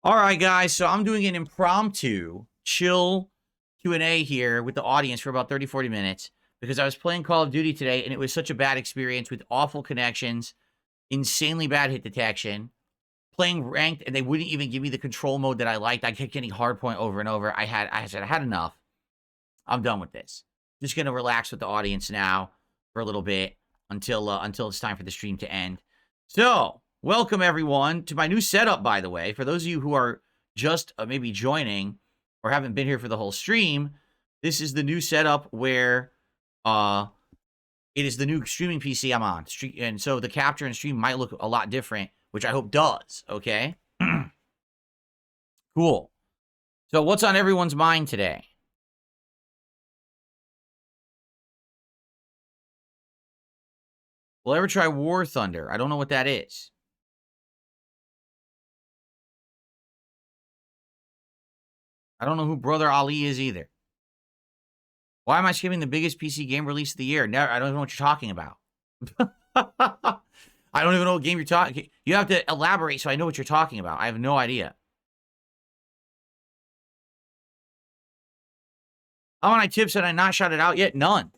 All right, guys. So I'm doing an impromptu chill Q&A here with the audience for about 30, 40 minutes because I was playing Call of Duty today and it was such a bad experience with awful connections, insanely bad hit detection, playing ranked, and they wouldn't even give me the control mode that I liked. I kept getting hardpoint over and over. I said I had enough. I'm done with this. Just gonna relax with the audience now for a little bit until it's time for the stream to end. So, welcome everyone to my new setup. By the way, for those of you who are just maybe joining or haven't been here for the whole stream, this is the new setup where it is the new streaming PC I'm on, and so the capture and stream might look a lot different, which I hope does. Okay, cool. So, what's on everyone's mind today? Will I ever try War Thunder? I don't know what that is. I don't know who Brother Ali is either. Why am I skipping the biggest PC game release of the year? Never, I don't even know what you're talking about. I don't even know what game you're talking. You have to elaborate so I know what you're talking about. I have no idea. How many tips had I not shouted out yet? None.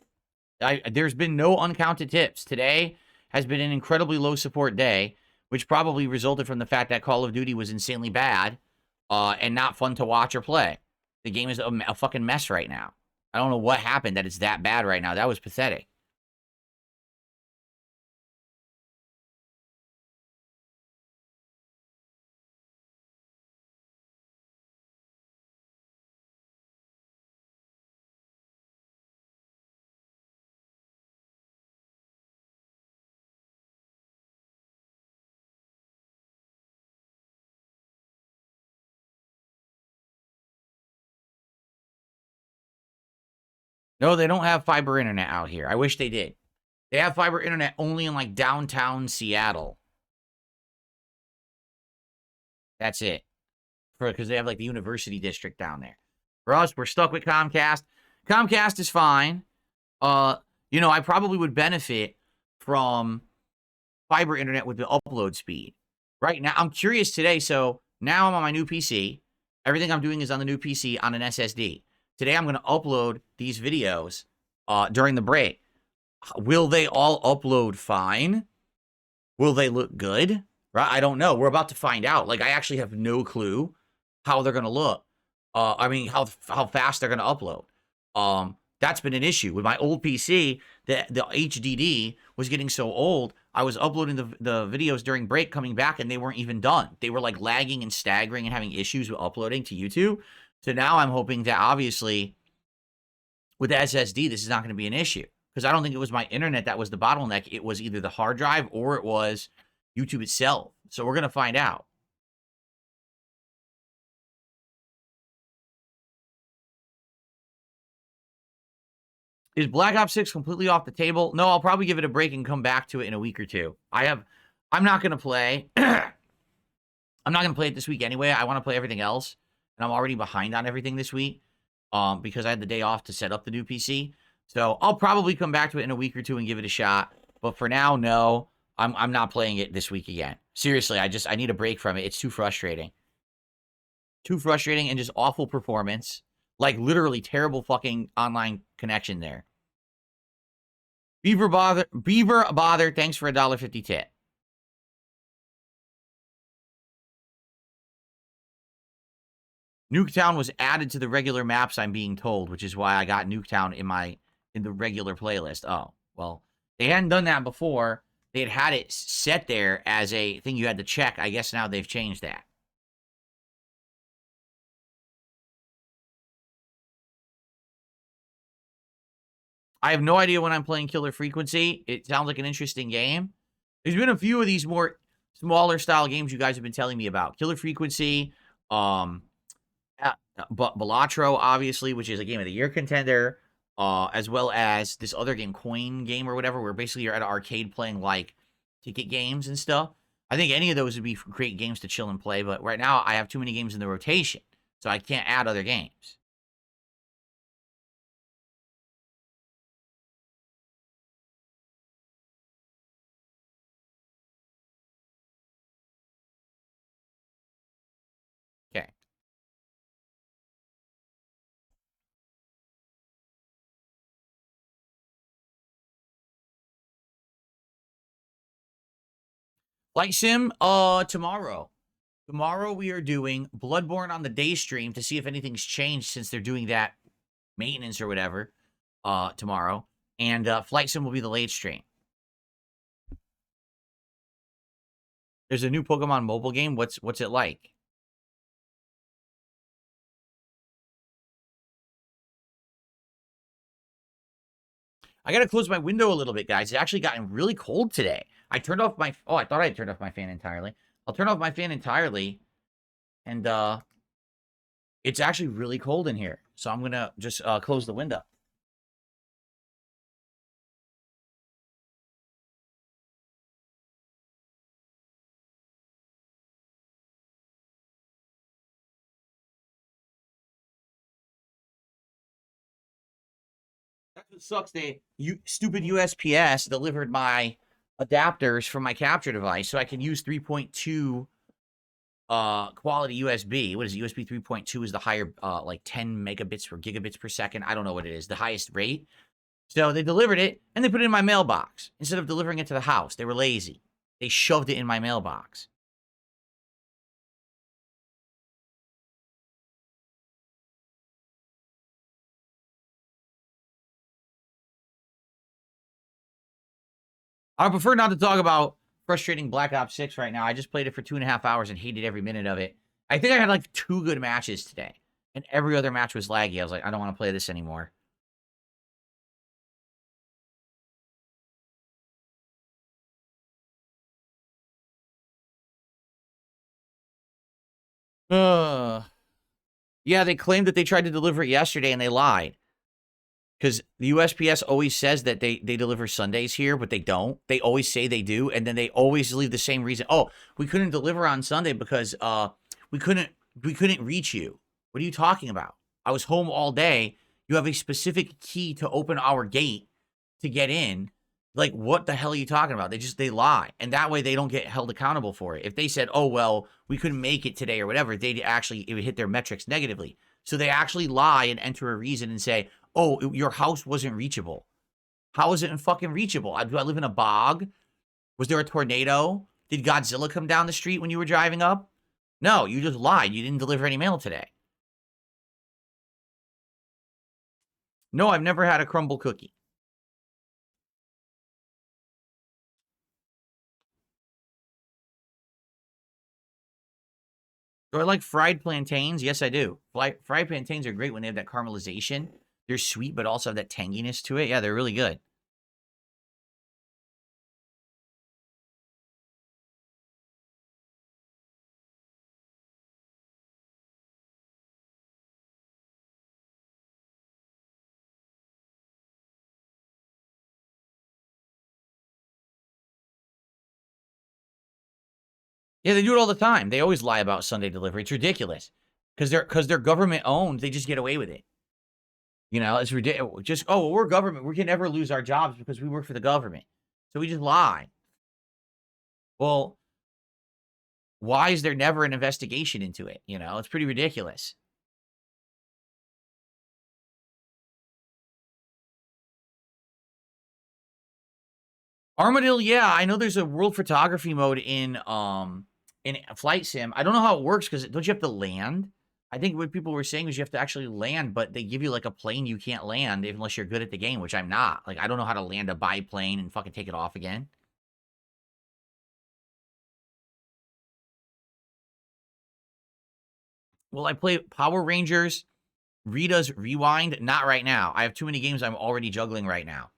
There's been no uncounted tips. Today has been an incredibly low support day, which probably resulted from the fact that Call of Duty was insanely bad and not fun to watch or play. The game is a fucking mess right now. I don't know what happened that it's that bad right now. That was pathetic. No, they don't have fiber internet out here. I wish they did. They have fiber internet only in like downtown Seattle. That's it. Because they have like the university district down there. For us, we're stuck with Comcast. Comcast is fine. I probably would benefit from fiber internet with the upload speed. Right now, I'm curious today. So now I'm on my new PC. Everything I'm doing is on the new PC on an SSD. Today I'm going to upload these videos during the break. Will they all upload fine? Will they look good? Right? I don't know. We're about to find out. Like, I actually have no clue how they're going to look. How fast they're going to upload. That's been an issue with my old PC. The HDD was getting so old. I was uploading the videos during break, coming back, and they weren't even done. They were like lagging and staggering and having issues with uploading to YouTube. So now I'm hoping that obviously with the SSD, this is not going to be an issue because I don't think it was my internet that was the bottleneck. It was either the hard drive or it was YouTube itself. So we're going to find out. Is Black Ops 6 completely off the table? No, I'll probably give it a break and come back to it in a week or two. I'm not going to play. I'm not going to play it this week anyway. I want to play everything else. And I'm already behind on everything this week because I had the day off to set up the new PC. So I'll probably come back to it in a week or two and give it a shot. But for now, no, I'm not playing it this week again. Seriously, I need a break from it. It's too frustrating. Too frustrating and just awful performance. Like literally terrible fucking online connection there. Beaver Bother, thanks for a $1.50 tip. Nuketown was added to the regular maps, I'm being told, which is why I got Nuketown in the regular playlist. Oh, well, they hadn't done that before. They had it set there as a thing you had to check. I guess now they've changed that. I have no idea when I'm playing Killer Frequency. It sounds like an interesting game. There's been a few of these more smaller style games you guys have been telling me about. Killer Frequency, but Balatro, obviously, which is a Game of the Year contender, as well as this other game, Coin Game or whatever, where basically you're at an arcade playing like ticket games and stuff. I think any of those would be great games to chill and play, but right now I have too many games in the rotation, so I can't add other games. Flight Sim, tomorrow. Tomorrow we are doing Bloodborne on the day stream to see if anything's changed since they're doing that maintenance or whatever, tomorrow. And, Flight Sim will be the late stream. There's a new Pokemon mobile game. What's it like? I gotta close my window a little bit, guys. It's actually gotten really cold today. I turned off my... Oh, I thought I turned off my fan entirely. I'll turn off my fan entirely. And, it's actually really cold in here. So I'm gonna just, close the window. That's what sucks. Stupid USPS delivered my adapters for my capture device so I can use 3.2 quality USB. What is it? USB 3.2 is the higher like 10 megabits or gigabits per second. I don't know what it is, the highest rate. So they delivered it and they put it in my mailbox instead of delivering it to the house. They were lazy. They shoved it in my mailbox. I prefer not to talk about frustrating Black Ops 6 right now. I just played it for 2.5 hours and hated every minute of it. I think I had like 2 good matches today, and every other match was laggy. I was like, I don't want to play this anymore. Yeah, they claimed that they tried to deliver it yesterday and they lied. Because the USPS always says that they deliver Sundays here, but they don't. They always say they do, and then they always leave the same reason. Oh, we couldn't deliver on Sunday because we couldn't reach you. What are you talking about? I was home all day. You have a specific key to open our gate to get in. Like, what the hell are you talking about? They lie. And that way they don't get held accountable for it. If they said, oh, well, we couldn't make it today or whatever, it would hit their metrics negatively. So they actually lie and enter a reason and say, oh, your house wasn't reachable. How is it fucking reachable? Do I live in a bog? Was there a tornado? Did Godzilla come down the street when you were driving up? No, you just lied. You didn't deliver any mail today. No, I've never had a crumble cookie. Do I like fried plantains? Yes, I do. Fried plantains are great when they have that caramelization. They're sweet, but also have that tanginess to it. Yeah, they're really good. Yeah, they do it all the time. They always lie about Sunday delivery. It's ridiculous. Because they're government owned, they just get away with it. You know, it's ridiculous. Just, oh, well, we're government. We can never lose our jobs because we work for the government. So we just lie. Well, why is there never an investigation into it? You know, it's pretty ridiculous. Armadillo, yeah, I know there's a world photography mode in Flight Sim. I don't know how it works because don't you have to land? I think what people were saying is you have to actually land, but they give you like a plane you can't land unless you're good at the game, which I'm not. Like, I don't know how to land a biplane and fucking take it off again. Well, I play Power Rangers, Rita's Rewind. Not right now. I have too many games I'm already juggling right now.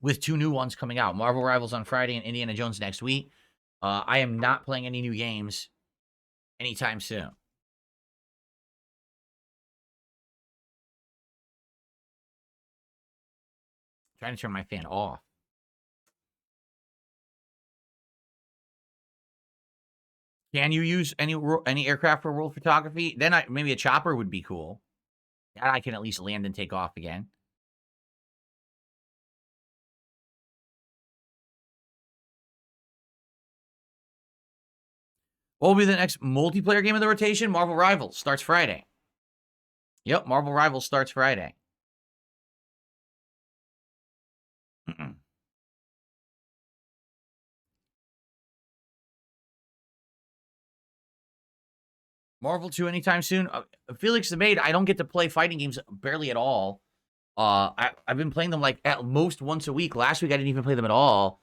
With 2 new ones coming out. Marvel Rivals on Friday and Indiana Jones next week. I am not playing any new games anytime soon. Trying to turn my fan off. Can you use any aircraft for world photography? Then maybe a chopper would be cool. That I can at least land and take off again. What will be the next multiplayer game of the rotation? Marvel Rivals starts Friday. Yep, Marvel Rivals starts Friday. Marvel 2 anytime soon? Felix the Maid, I don't get to play fighting games barely at all. I've been playing them like at most once a week. Last week I didn't even play them at all.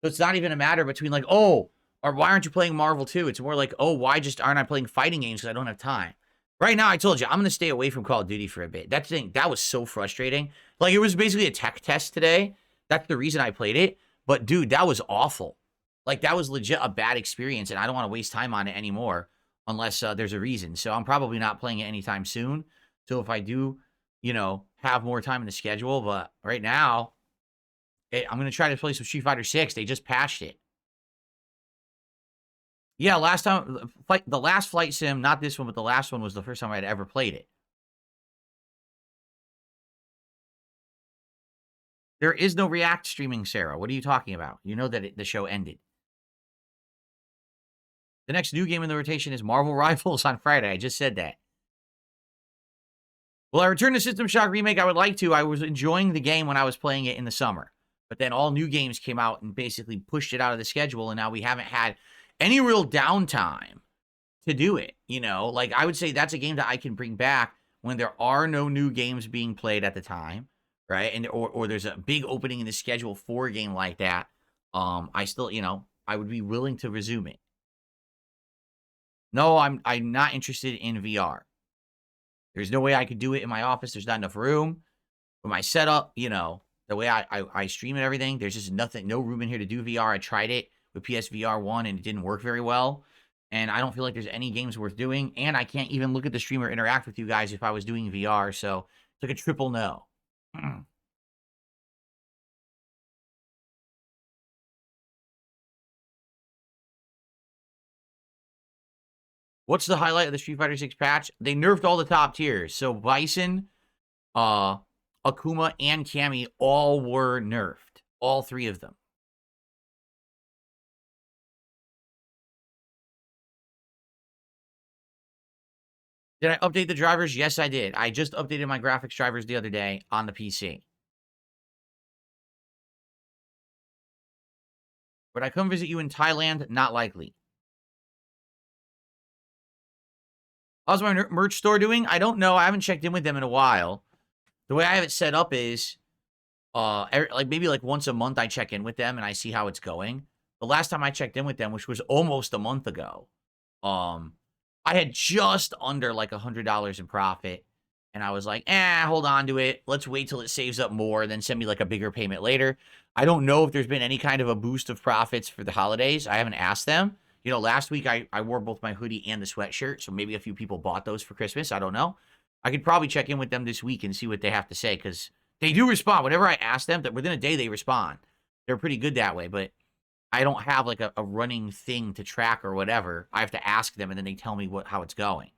So it's not even a matter between like, oh, or why aren't you playing Marvel 2? It's more like, oh, why just aren't I playing fighting games because I don't have time? Right now, I told you I'm gonna stay away from Call of Duty for a bit. That was so frustrating. Like it was basically a tech test today. That's the reason I played it. But dude, that was awful. Like that was legit a bad experience, and I don't want to waste time on it anymore unless there's a reason. So I'm probably not playing it anytime soon. So if I do, have more time in the schedule, but right now, I'm gonna try to play some Street Fighter 6. They just patched it. Yeah, last time, the last flight sim, not this one, but the last one was the first time I'd ever played it. There is no React streaming, Sarah. What are you talking about? You know that the show ended. The next new game in the rotation is Marvel Rivals on Friday. I just said that. Will I return to System Shock Remake? I would like to. I was enjoying the game when I was playing it in the summer. But then all new games came out and basically pushed it out of the schedule, and now we haven't had any real downtime to do it. Like I would say that's a game that I can bring back when there are no new games being played at the time, right? And or there's a big opening in the schedule for a game like that. I still, I would be willing to resume it. No, I'm not interested in VR. There's no way I could do it in my office. There's not enough room. With my setup, the way I stream and everything, there's just no room in here to do VR. I tried it with PSVR 1 and it didn't work very well. And I don't feel like there's any games worth doing. And I can't even look at the stream or interact with you guys if I was doing VR. So it's like a triple no. What's the highlight of the Street Fighter 6 patch? They nerfed all the top tiers. So Bison, Akuma, and Cammy all were nerfed. All three of them. Did I update the drivers? Yes, I did. I just updated my graphics drivers the other day on the PC. Would I come visit you in Thailand? Not likely. How's my merch store doing? I don't know. I haven't checked in with them in a while. The way I have it set up is, maybe like once a month I check in with them and I see how it's going. The last time I checked in with them, which was almost a month ago, I had just under like $100 in profit. And I was like, hold on to it. Let's wait till it saves up more, then send me like a bigger payment later. I don't know if there's been any kind of a boost of profits for the holidays. I haven't asked them. Last week I wore both my hoodie and the sweatshirt, so maybe a few people bought those for Christmas. I don't know. I could probably check in with them this week and see what they have to say, because they do respond. Whenever I ask them, that within a day they respond. They're pretty good that way, but I don't have like a running thing to track or whatever. I have to ask them, and then they tell me how it's going.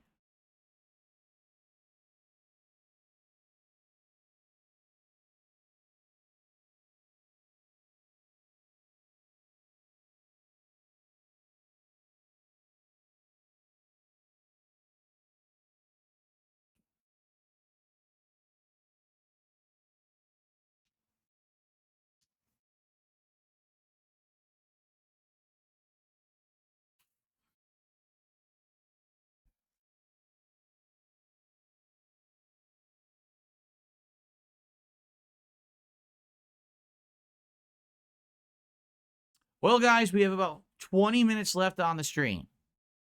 Well, guys, we have about 20 minutes left on the stream.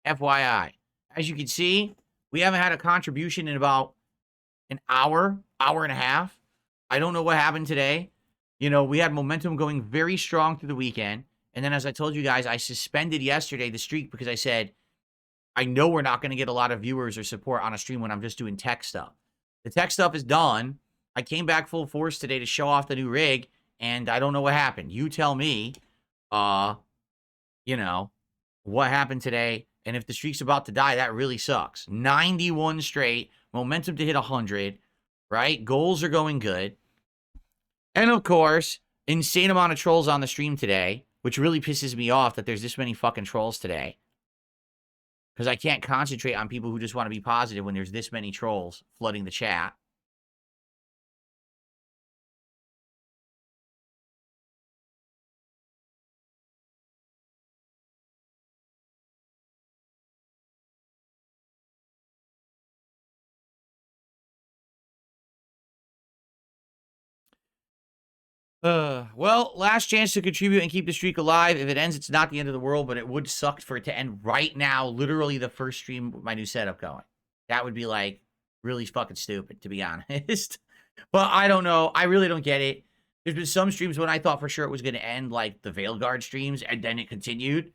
FYI. As you can see, we haven't had a contribution in about an hour and a half. I don't know what happened today. We had momentum going very strong through the weekend. And then, as I told you guys, I suspended yesterday the streak because I said, I know we're not going to get a lot of viewers or support on a stream when I'm just doing tech stuff. The tech stuff is done. I came back full force today to show off the new rig, and I don't know what happened. You tell me, what happened today. And if the streak's about to die, that really sucks. 91 straight, momentum to hit 100, right? Goals are going good. And of course, insane amount of trolls on the stream today, which really pisses me off that there's this many fucking trolls today. Because I can't concentrate on people who just want to be positive when there's this many trolls flooding the chat. Well, last chance to contribute and keep the streak alive. If it ends, it's not the end of the world, but it would suck for it to end right now. Literally the first stream with my new setup going. That would be like really fucking stupid, to be honest. But I don't know. I really don't get it. There's been some streams when I thought for sure it was going to end, like the Veilguard streams, and then it continued.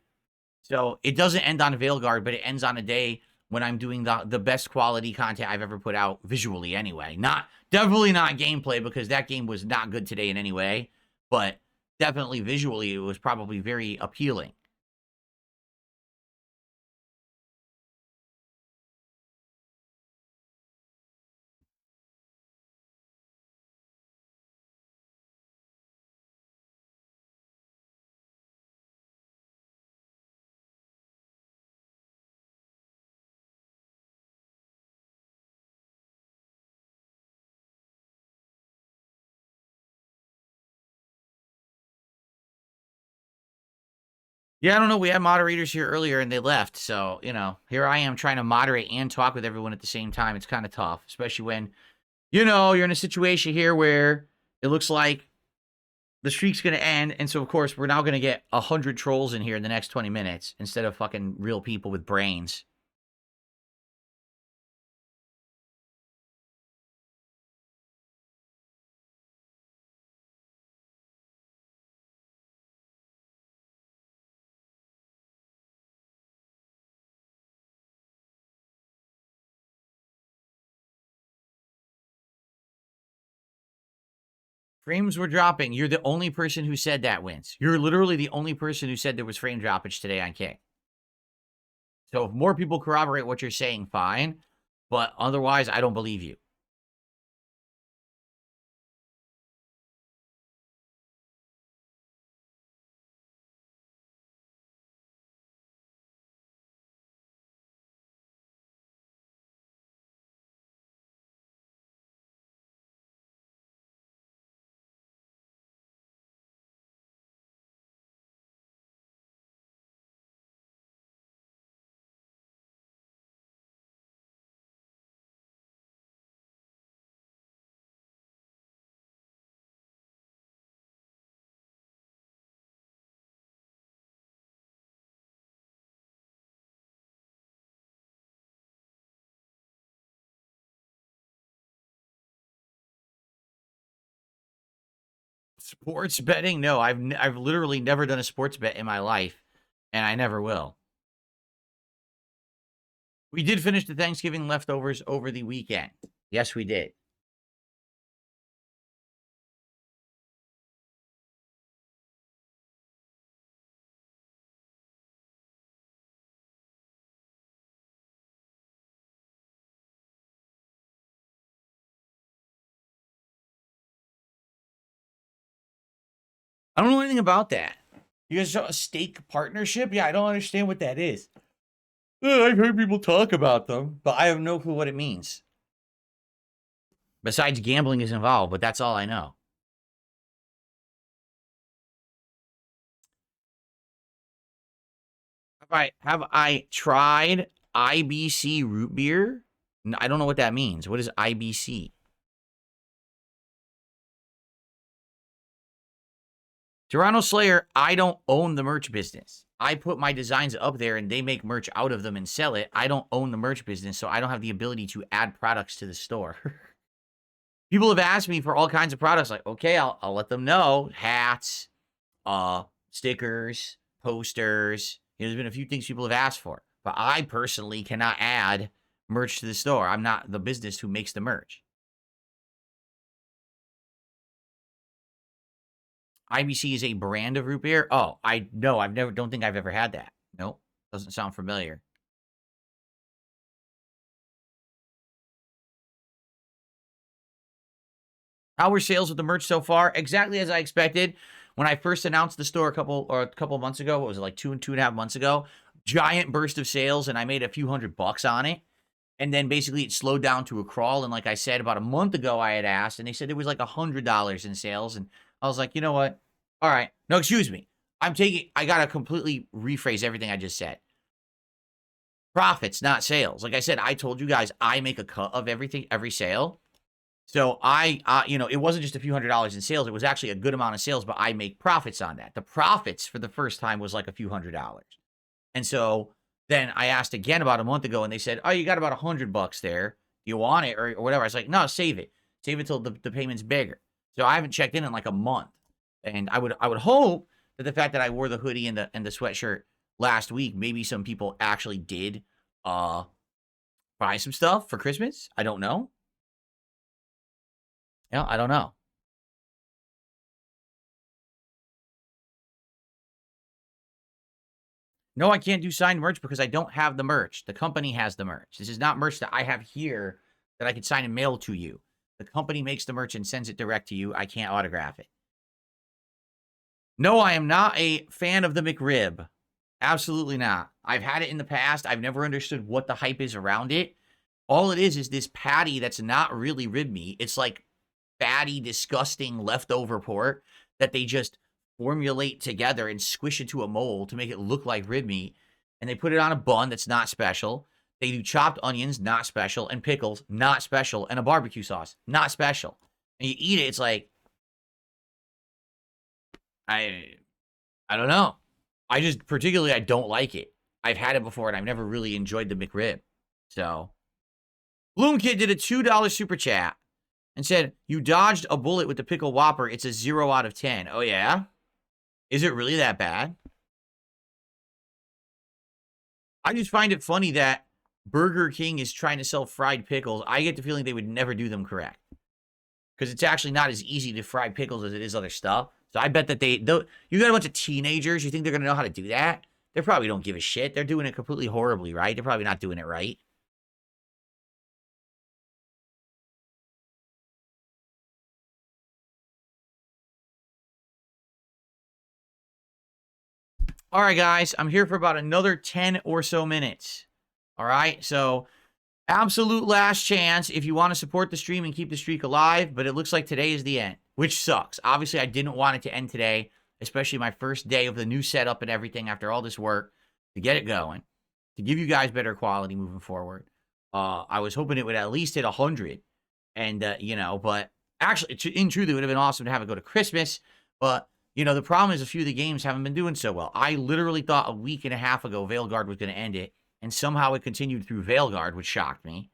So it doesn't end on Veilguard, but it ends on a day when I'm doing the best quality content I've ever put out visually anyway. Definitely not gameplay, because that game was not good today in any way, but definitely visually it was probably very appealing. Yeah, I don't know. We had moderators here earlier and they left. So, here I am trying to moderate and talk with everyone at the same time. It's kind of tough, especially when, you're in a situation here where it looks like the streak's going to end. And so, of course, we're now going to get 100 trolls in here in the next 20 minutes instead of fucking real people with brains. Frames were dropping. You're the only person who said that, Wins. You're literally the only person who said there was frame droppage today on King. So if more people corroborate what you're saying, fine. But otherwise, I don't believe you. Sports betting? No, I've literally never done a sports bet in my life, and I never will. We did finish the Thanksgiving leftovers over the weekend. Yes, we did. I don't know anything about that. You guys saw a stake partnership? Yeah, I don't understand what that is. I've heard people talk about them, but I have no clue what it means. Besides, gambling is involved, but that's all I know. Have I tried IBC root beer? I don't know what that means. What is IBC? Toronto Slayer, I don't own the merch business. I put my designs up there and they make merch out of them and sell it. I don't own the merch business, so I don't have the ability to add products to the store. People have asked me for all kinds of products. Like, okay, I'll let them know. Hats, stickers, posters. There's been a few things people have asked for. But I personally cannot add merch to the store. I'm not the business who makes the merch. IBC is a brand of root beer? Oh, I don't think I've ever had that. Nope. Doesn't sound familiar. How were sales with the merch so far? Exactly as I expected. When I first announced the store a couple months ago, what was it, like 2.5 months ago? Giant burst of sales, and I made a few $100 on it. And then basically it slowed down to a crawl. And like I said, about a month ago, I had asked, and they said it was like $100 in sales. And I was like, you know what? All right. No, excuse me. I got to completely rephrase everything I just said. Profits, not sales. Like I said, I told you guys, I make a cut of everything, every sale. So it wasn't just a few $100s in sales. It was actually a good amount of sales, but I make profits on that. The profits for the first time was like a few $100s. And so then I asked again about a month ago, and they said, "Oh, you got about $100 there. You want it or whatever?" I was like, "No, save it. Save it till the payment's bigger." So I haven't checked in like a month, and I would hope that the fact that I wore the hoodie and the sweatshirt last week, maybe some people actually did buy some stuff for Christmas. I don't know. Yeah, I don't know. No, I can't do signed merch because I don't have the merch. The company has the merch. This is not merch that I have here that I could sign and mail to you. The company makes the merch and sends it direct to you. I can't autograph it. No, I am not a fan of the McRib. Absolutely not. I've had it in the past. I've never understood what the hype is around it. All it is this patty that's not really rib meat. It's like fatty, disgusting leftover pork that they just formulate together and squish into a mold to make it look like rib meat. And they put it on a bun that's not special. They do chopped onions, not special, and pickles, not special, and a barbecue sauce, not special. And you eat it, it's like, I don't know. I just, particularly, I don't like it. I've had it before, and I've never really enjoyed the McRib. So, Bloom Kid did a $2 super chat and said, "You dodged a bullet with the pickle Whopper. It's a 0 out of 10. Oh, yeah? Is it really that bad? I just find it funny that Burger King is trying to sell fried pickles. I get the feeling they would never do them correct. Because it's actually not as easy to fry pickles as it is other stuff. So I bet that you got a bunch of teenagers. You think they're going to know how to do that? They probably don't give a shit. They're doing it completely horribly, right? They're probably not doing it right. All right, guys. I'm here for about another 10 or so minutes. All right. So absolute last chance if you want to support the stream and keep the streak alive. But it looks like today is the end, which sucks. Obviously, I didn't want it to end today, especially my first day of the new setup and everything after all this work to get it going, to give you guys better quality moving forward. I was hoping it would at least hit 100. And, but actually, in truth, it would have been awesome to have it go to Christmas. But, the problem is a few of the games haven't been doing so well. I literally thought a week and a half ago Veilguard was going to end it. And somehow it continued through Veilguard, which shocked me.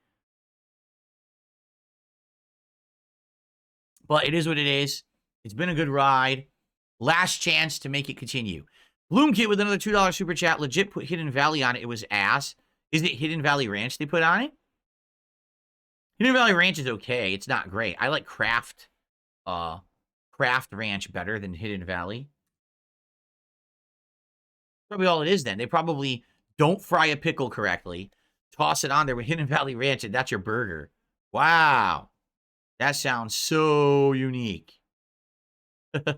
But it is what it is. It's been a good ride. Last chance to make it continue. Bloom Kit with another $2 super chat. Legit put Hidden Valley on it. It was ass. Is it Hidden Valley Ranch they put on it? Hidden Valley Ranch is okay. It's not great. I like Craft Ranch better than Hidden Valley. Probably all it is then. They probably don't fry a pickle correctly, toss it on there with Hidden Valley Ranch, and that's your burger. Wow. That sounds so unique. Did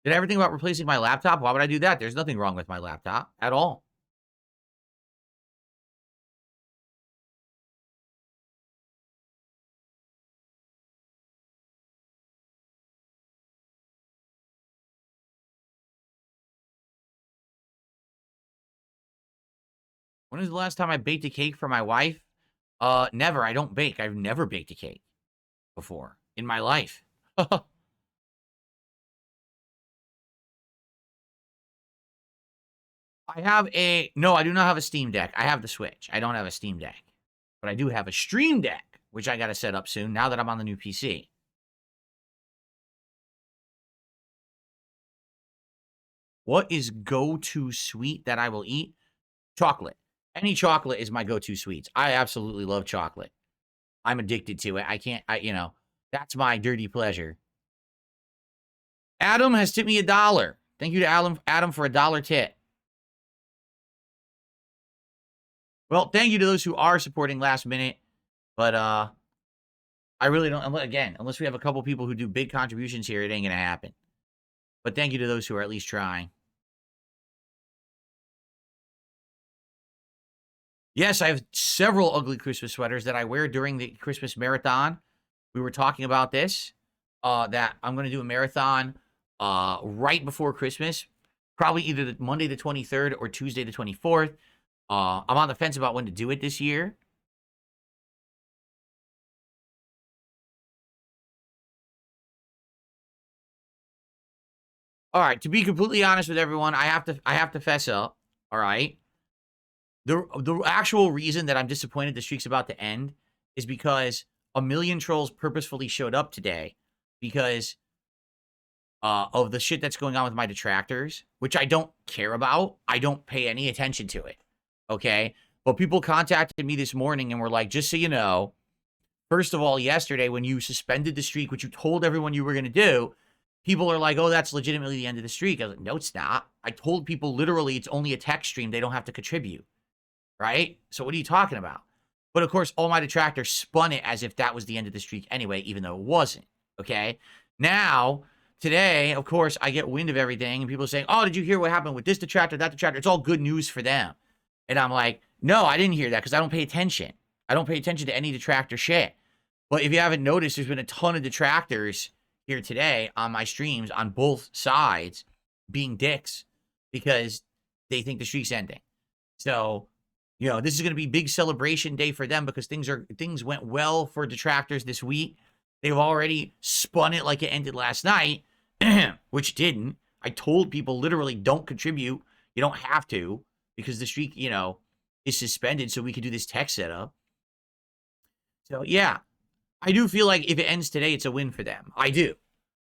everything about replacing my laptop? Why would I do that? There's nothing wrong with my laptop at all. When was the last time I baked a cake for my wife? Never. I don't bake. I've never baked a cake before in my life. I no, I do not have a Steam Deck. I have the Switch. I don't have a Steam Deck. But I do have a Stream Deck, which I got to set up soon now that I'm on the new PC. What is go-to sweet that I will eat? Chocolate. Any chocolate is my go-to sweets. I absolutely love chocolate. I'm addicted to it. I can't, that's my dirty pleasure. Adam has tipped me $1. Thank you to Adam for $1 tip. Well, thank you to those who are supporting last minute. But I really don't, again, unless we have a couple people who do big contributions here, it ain't going to happen. But thank you to those who are at least trying. Yes, I have several ugly Christmas sweaters that I wear during the Christmas marathon. We were talking about this, that I'm going to do a marathon right before Christmas, probably either Monday the 23rd or Tuesday the 24th. I'm on the fence about when to do it this year. All right, to be completely honest with everyone, I have to fess up. All right. The actual reason that I'm disappointed the streak's about to end is because a million trolls purposefully showed up today because of the shit that's going on with my detractors, which I don't care about. I don't pay any attention to it. Okay. But people contacted me this morning and were like, just so you know, first of all, yesterday when you suspended the streak, which you told everyone you were going to do, people are like, oh, that's legitimately the end of the streak. I was like, no, it's not. I told people literally it's only a text stream. They don't have to contribute. Right? So what are you talking about? But of course, all my detractors spun it as if that was the end of the streak anyway, even though it wasn't. Okay? Now, today, of course, I get wind of everything, and people are saying, oh, did you hear what happened with this detractor, that detractor? It's all good news for them. And I'm like, no, I didn't hear that because I don't pay attention. I don't pay attention to any detractor shit. But if you haven't noticed, there's been a ton of detractors here today on my streams on both sides being dicks because they think the streak's ending. So, you know, this is going to be big celebration day for them because things went well for detractors this week. They've already spun it like it ended last night, which didn't. I told people literally don't contribute. You don't have to because the streak, you know, is suspended so we could do this tech setup. So, yeah, I do feel like if it ends today, it's a win for them. I do.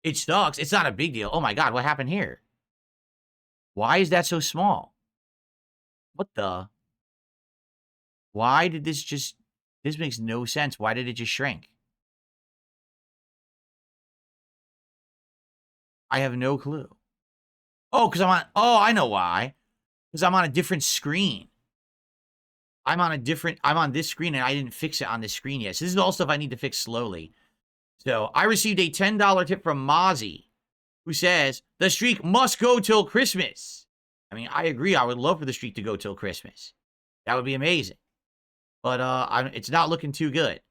It sucks. It's not a big deal. Oh, my God, what happened here? Why is that so small? What the? Why did this just... This makes no sense. Why did it just shrink? I have no clue. Oh, because I'm on... Oh, I know why. Because I'm on a different screen. I'm on this screen, and I didn't fix it on this screen yet. So this is all stuff I need to fix slowly. So I received a $10 tip from Mozzie, who says, the streak must go till Christmas. I mean, I agree. I would love for the streak to go till Christmas. That would be amazing. But it's not looking too good.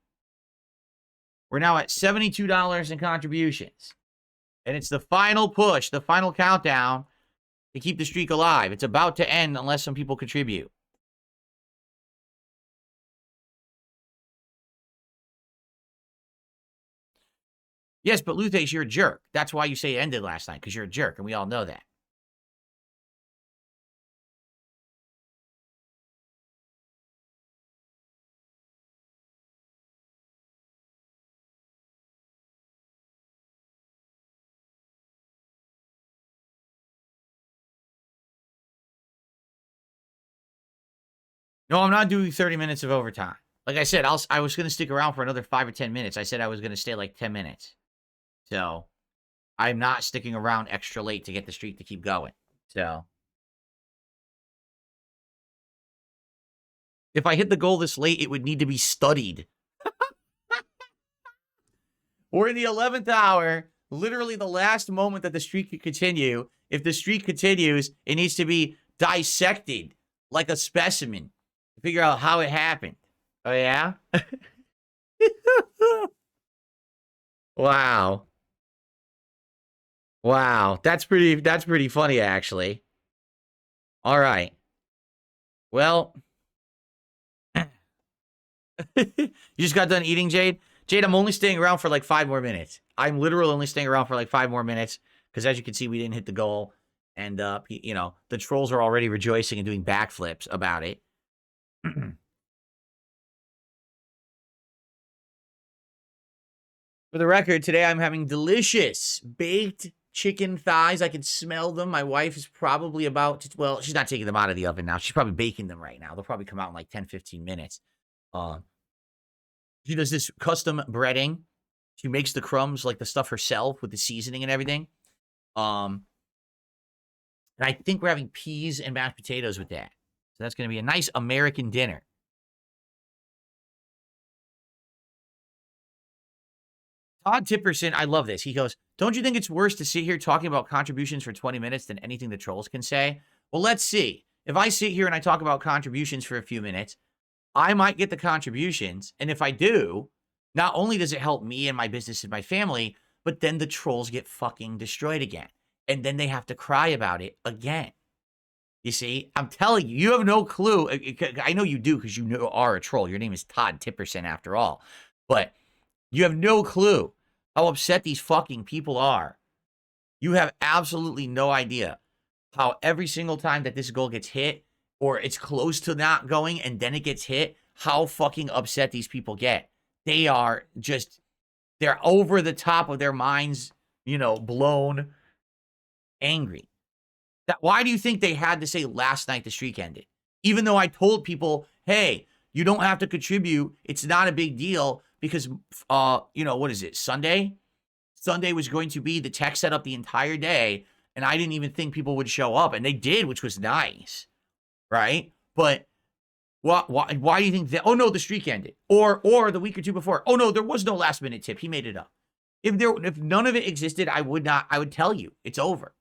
We're now at $72 in contributions. And it's the final push, the final countdown to keep the streak alive. It's about to end unless some people contribute. Yes, but Luthase, you're a jerk. That's why you say it ended last night, because you're a jerk, and we all know that. No, I'm not doing 30 minutes of overtime. Like I said, I was going to stick around for another 5 or 10 minutes. I said I was going to stay like 10 minutes. So, I'm not sticking around extra late to get the streak to keep going. So, if I hit the goal this late, it would need to be studied. We're in the 11th hour, literally the last moment that the streak could continue. If the streak continues, it needs to be dissected like a specimen to figure out how it happened. Oh, yeah? Wow. Wow. That's pretty funny, actually. All right. Well, you just got done eating, Jade? Jade, I'm only staying around for like 5 more minutes. I'm literally only staying around for like 5 more minutes because, as you can see, we didn't hit the goal. And, you know, the trolls are already rejoicing and doing backflips about it. For the record, today I'm having delicious baked chicken thighs. I can smell them. My wife is probably about to, well, she's not taking them out of the oven now. She's probably baking them right now. They'll probably come out in like 10, 15 minutes. She does this custom breading. She makes the crumbs, like the stuff herself with the seasoning and everything. And I think we're having peas and mashed potatoes with that. So that's going to be a nice American dinner. Todd Tipperson, I love this. He goes, don't you think it's worse to sit here talking about contributions for 20 minutes than anything the trolls can say? Well, let's see. If I sit here and I talk about contributions for a few minutes, I might get the contributions. And if I do, not only does it help me and my business and my family, but then the trolls get fucking destroyed again. And then they have to cry about it again. You see, I'm telling you, you have no clue. I know you do because you are a troll. Your name is Todd Tipperson after all. But you have no clue how upset these fucking people are. You have absolutely no idea how every single time that this goal gets hit or it's close to not going and then it gets hit, how fucking upset these people get. They are just, they're over the top of their minds, blown, angry. Why do you think they had to say last night the streak ended? Even though I told people, hey, you don't have to contribute. It's not a big deal because, what is it, Sunday? Sunday was going to be the tech setup the entire day, and I didn't even think people would show up, and they did, which was nice, right? But why do you think that? Oh, no, the streak ended. Or the week or two before. Oh, no, there was no last-minute tip. He made it up. If none of it existed, I would tell you. It's over.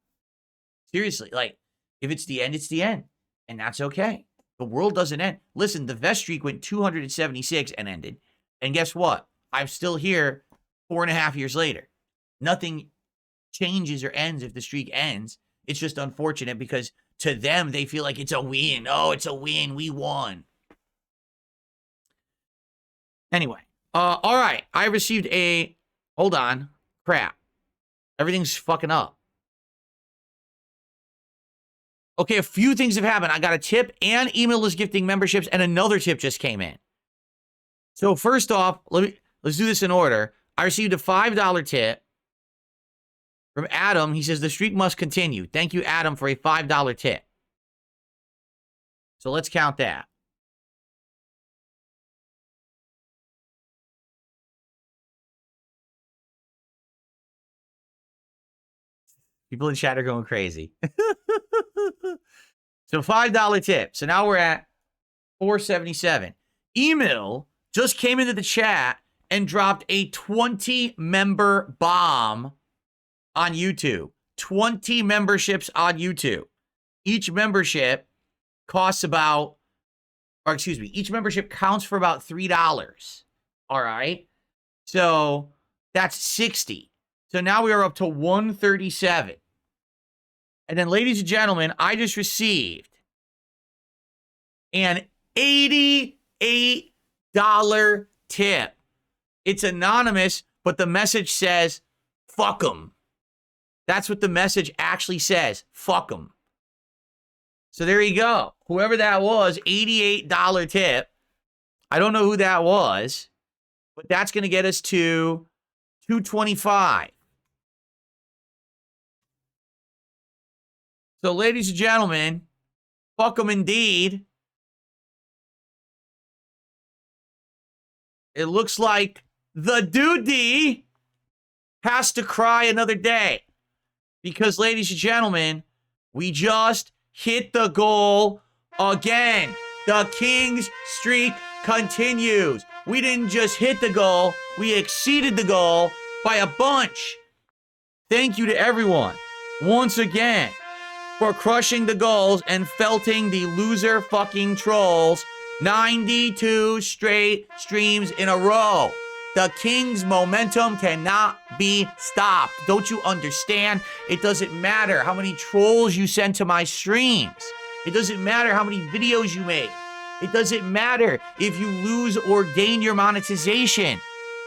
Seriously, like, if it's the end, it's the end. And that's okay. The world doesn't end. Listen, the vest streak went 276 and ended. And guess what? I'm still here 4.5 years later. Nothing changes or ends if the streak ends. It's just unfortunate because to them, they feel like it's a win. Oh, it's a win. We won. Anyway. All right. I received hold on. Crap. Everything's fucking up. Okay, a few things have happened. I got a tip and email-less gifting memberships, and another tip just came in. So first off, let's do this in order. I received a $5 tip from Adam. He says, the streak must continue. Thank you, Adam, for a $5 tip. So let's count that. People in chat are going crazy. So $5 tip. So now we're at $4.77. Email just came into the chat and dropped a 20-member bomb on YouTube. 20 memberships on YouTube. Each membership costs about, each membership counts for about $3. All right. So that's 60. So now we are up to 137. And then, ladies and gentlemen, I just received an $88 tip. It's anonymous, but the message says, fuck 'em. That's what the message actually says. Fuck 'em. So there you go. Whoever that was, $88 tip. I don't know who that was, but that's going to get us to $225. So, ladies and gentlemen, fuck 'em indeed. It looks like the dude has to cry another day. Because, ladies and gentlemen, we just hit the goal again. The King's streak continues. We didn't just hit the goal. We exceeded the goal by a bunch. Thank you to everyone once again for crushing the goals and felting the loser fucking trolls 92 straight streams in a row. The King's momentum cannot be stopped. Don't you understand? It doesn't matter how many trolls you send to my streams. It doesn't matter how many videos you make. It doesn't matter if you lose or gain your monetization.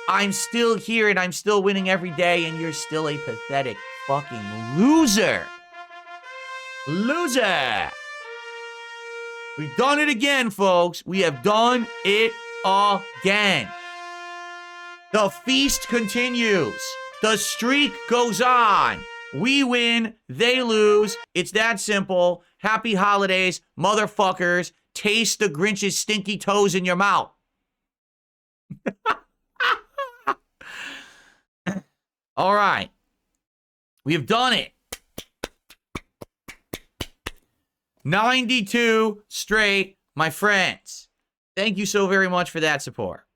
I'm still here and I'm still winning every day, and you're still a pathetic fucking loser. Loser. We've done it again, folks. We have done it again. The feast continues. The streak goes on. We win, they lose. It's that simple. Happy holidays, motherfuckers. Taste the Grinch's stinky toes in your mouth. All right. We have done it. 92 straight, my friends. Thank you so very much for that support.